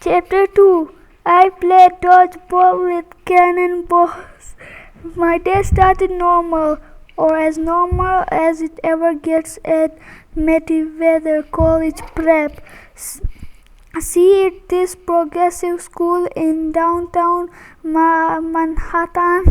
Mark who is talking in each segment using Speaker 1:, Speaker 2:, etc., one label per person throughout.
Speaker 1: Chapter 2. I played dodgeball with cannonballs. My day started normal, or as normal as it ever gets at Meriwether College Prep. See it, this progressive school in downtown Manhattan,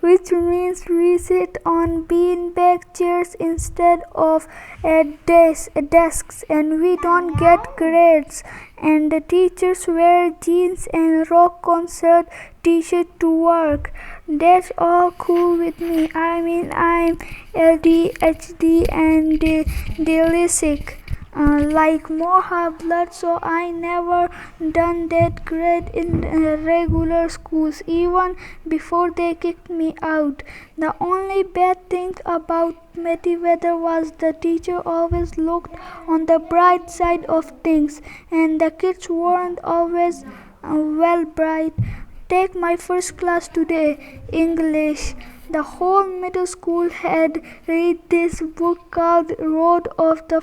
Speaker 1: which means we sit on beanbag chairs instead of at desks, and we don't get grades, and the teachers wear jeans and rock concert t-shirt to work. That's all cool with me. I mean, I'm ADHD and dyslexic. Like more have blood, so I never done that great in regular schools, even before they kicked me out. The only bad thing about Meriwether was the teacher always looked on the bright side of things, and the kids weren't always well bright. Take my first class today, English. The whole middle school had read this book called Lord of the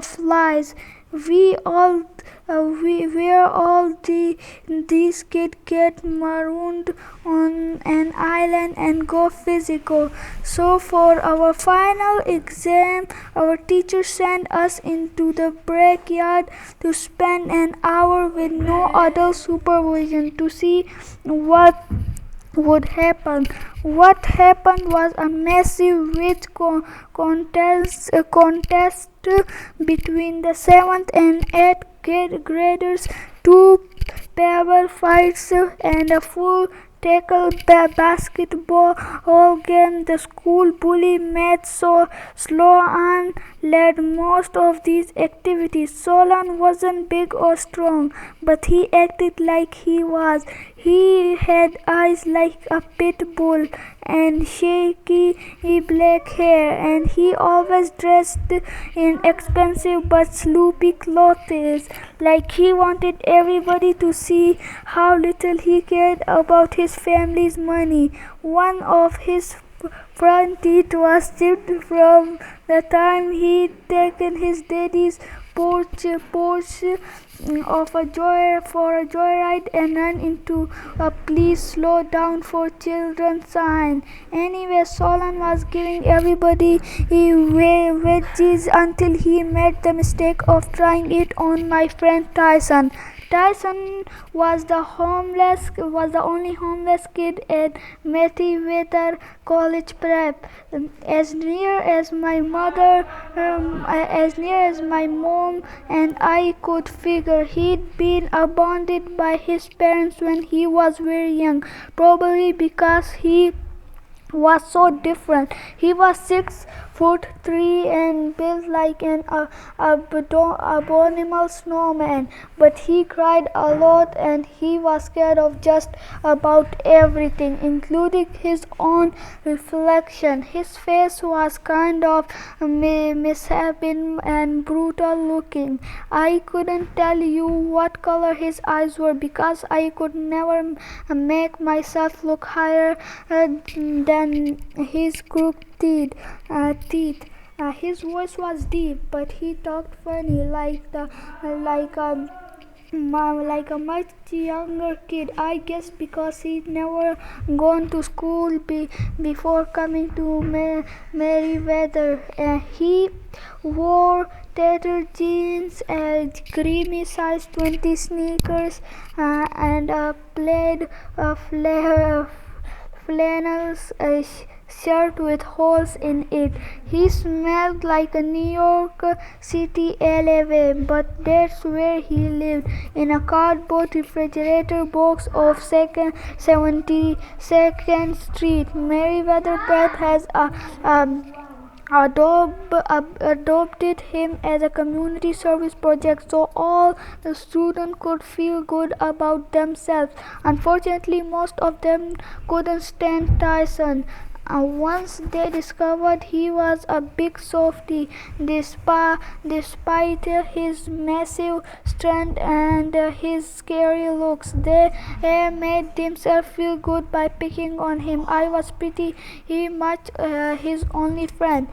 Speaker 1: Flies. We all where all these kids get marooned on an island and go physical. So for our final exam, our teacher sent us into the backyard to spend an hour with no adult supervision to see what would happen. What happened was a massive wit contest between the 7th and 8th graders, two paper fights, and a full tackle basketball game. The school bully Matt Sloan led most of these activities. Sloan wasn't big or strong, but he acted like he was. He had eyes like a pit bull and shaky black hair, and he always dressed in expensive but sloppy clothes, like he wanted everybody to see how little he cared about his family's money. One of his front teeth was chipped from the time he'd taken his daddy's Porsche for a joyride and run into a "please slow down for children" sign. Anyway, Solon was giving everybody wedgies until he made the mistake of trying it on my friend Tyson. Tyson was the only homeless kid at Meriwether College Prep. As near as my mom and I could figure, he'd been abandoned by his parents when he was very young, probably because he was so different. He was 6'3" and built like an abominable snowman, but he cried a lot and he was scared of just about everything, including his own reflection. His face was kind of misshapen and brutal looking. I couldn't tell you what color his eyes were because I could never make myself look higher than his crooked teeth. His voice was deep, but he talked funny, like a much younger kid. I guess because he'd never gone to school before coming to Meriwether. He wore tattered jeans, creamy size 20 sneakers, and a plaid flannels shirt with holes in it. He smelled like a New York City alleyway, but that's where he lived, in a cardboard refrigerator box off 72nd Street. Meriwether Prep has adopted him as a community service project so all the students could feel good about themselves. Unfortunately, most of them couldn't stand Tyson. Once they discovered he was a big softy, despite his massive strength and his scary looks, they made themselves feel good by picking on him. I was pretty much his only friend.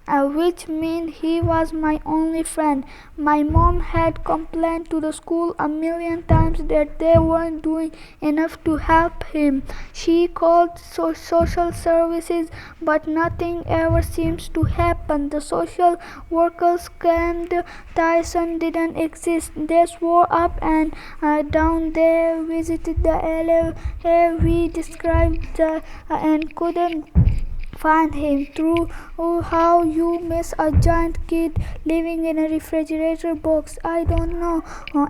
Speaker 1: which meant he was my only friend. My mom had complained to the school a million times that they weren't doing enough to help him. She called social services, but nothing ever seems to happen. The social workers claimed Tyson didn't exist. They swore up and down they visited the area we described and couldn't find him. Through how you miss a giant kid living in a refrigerator box, I don't know.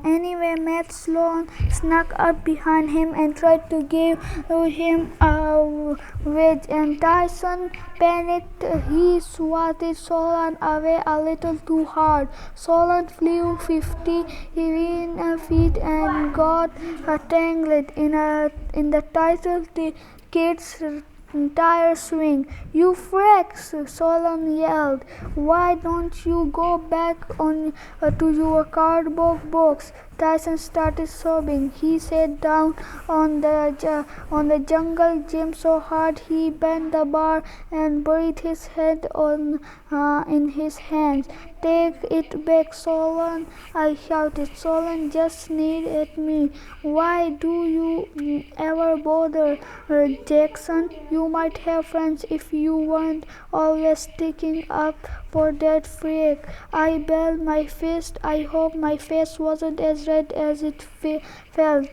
Speaker 1: Anyway, Matt Sloan snuck up behind him and tried to give him a wedge, and Tyson panicked. He swatted Solon away a little too hard. Solon flew 50 feet and got tangled in the title kid's entire swing. "You freaks!" Solon yelled. "Why don't you go back on to your cardboard box?" Tyson started sobbing. He sat down on the jungle gym so hard he bent the bar and buried his head in his hands. "Take it back, Solon!" I shouted. Solon just sneered at me. "Why do you ever bother, Jackson? You might have friends if you weren't always sticking up for that freak." I balled my fist. I hope my face wasn't as red as it felt.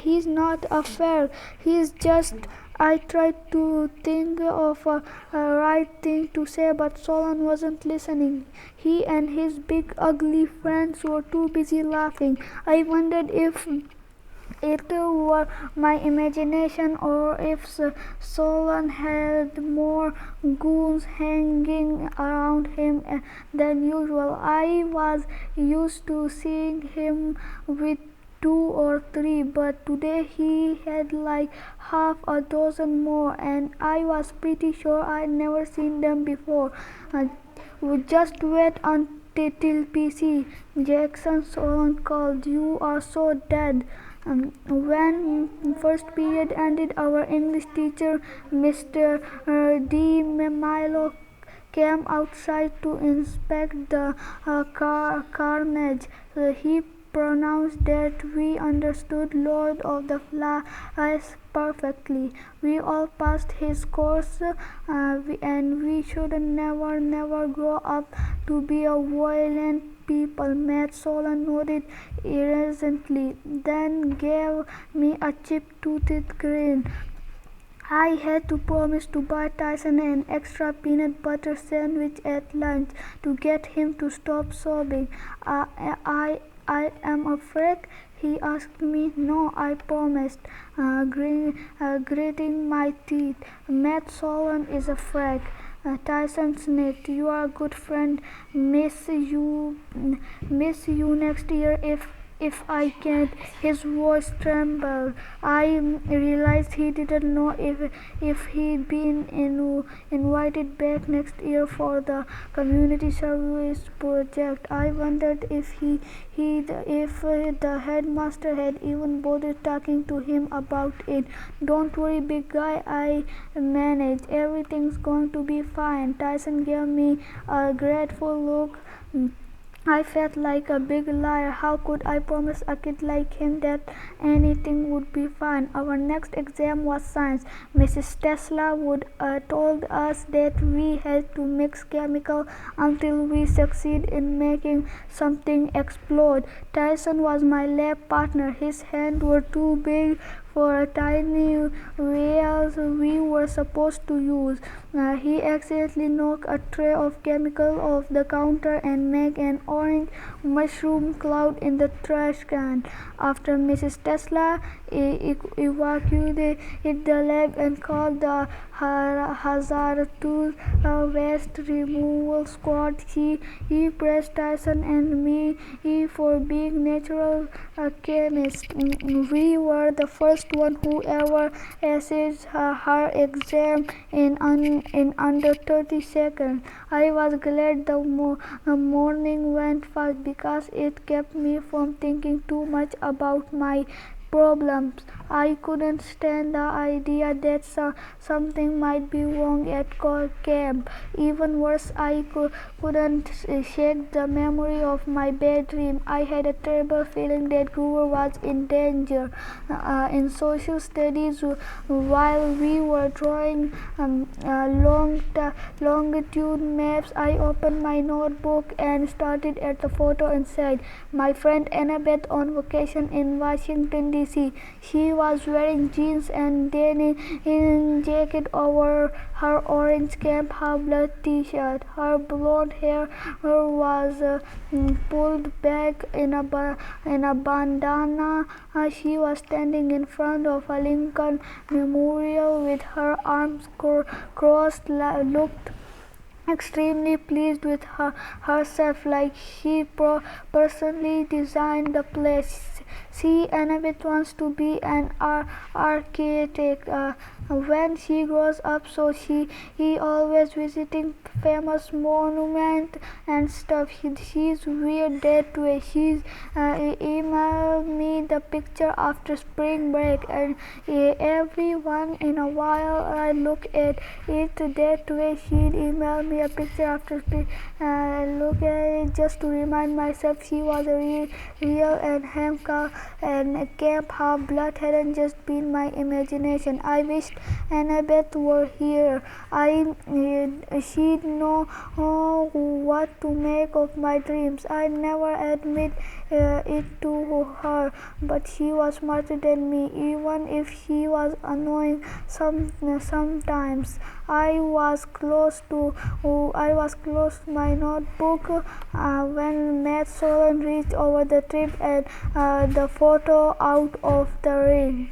Speaker 1: He's not a fair. He's just... I tried to think of a right thing to say, but Solon wasn't listening. He and his big ugly friends were too busy laughing. I wondered if it were my imagination or if Solon had more goons hanging around him than usual. I was used to seeing him with 2 or 3, but today he had like half a dozen more, and I was pretty sure I'd never seen them before. Just wait until PC Jackson Solon called. "You are so dead." When first period ended, our English teacher, Mr. D. Milo, came outside to inspect the carnage. He pronounced that we understood Lord of the Flies perfectly. We all passed his course, and we should never grow up to be a violent people. Matt Solon nodded irreverently, then gave me a chip-toothed grin. I had to promise to buy Tyson an extra peanut butter sandwich at lunch to get him to stop sobbing. I am a freak?" he asked me. "No," I promised, gritting my teeth. "Matt Solon is a freak." Tyson sniffed. "You are a good friend. Miss you next year if I can't." His voice trembled. I realized he didn't know if he'd been invited back next year for the community service project. I wondered if the headmaster had even bothered talking to him about it. "Don't worry, big guy," I managed. "Everything's going to be fine." Tyson gave me a grateful look. I felt like a big liar. How could I promise a kid like him that anything would be fine? Our next exam was science. Mrs. Tesla would told us that we had to mix chemicals until we succeed in making something explode. Tyson was my lab partner. His hands were too big for tiny vials we were supposed to use. He accidentally knocked a tray of chemical off the counter and made an orange mushroom cloud in the trash can. After Mrs. Tesla evacuated the lab and called the hazardous waste removal squad, he praised Tyson and me for being natural chemists. We were the first one who ever aced her exam in under 30 seconds. I was glad the morning went fast because it kept me from thinking too much about my problems. I couldn't stand the idea that something might be wrong at camp. Even worse, I couldn't shake the memory of my bad dream. I had a terrible feeling that Guru was in danger. In social studies, while we were drawing longitude maps, I opened my notebook and started at the photo inside. My friend Annabeth on vacation in Washington D.C. She was wearing jeans and denim jacket over her orange Camp Blood t-shirt. Her blonde hair was pulled back in a bandana. She was standing in front of a Lincoln Memorial with her arms crossed, looked extremely pleased with herself, like she personally designed the place. See, Annabeth wants to be an architect when she grows up, so he always visiting famous monument and stuff. She's weird that way. She's emailed me the picture after spring break, and every once in a while I look at it that way. She'd email me a picture after spring. Look at it just to remind myself she was a real and Camp Blood hadn't just been my imagination. I wished Annabeth were here. She'd know what to make of my dreams. I never admit it to her, but she was smarter than me, even if she was annoying sometimes. I was close to my notebook when Matt Solon reached over the trip and the photo out of the ring.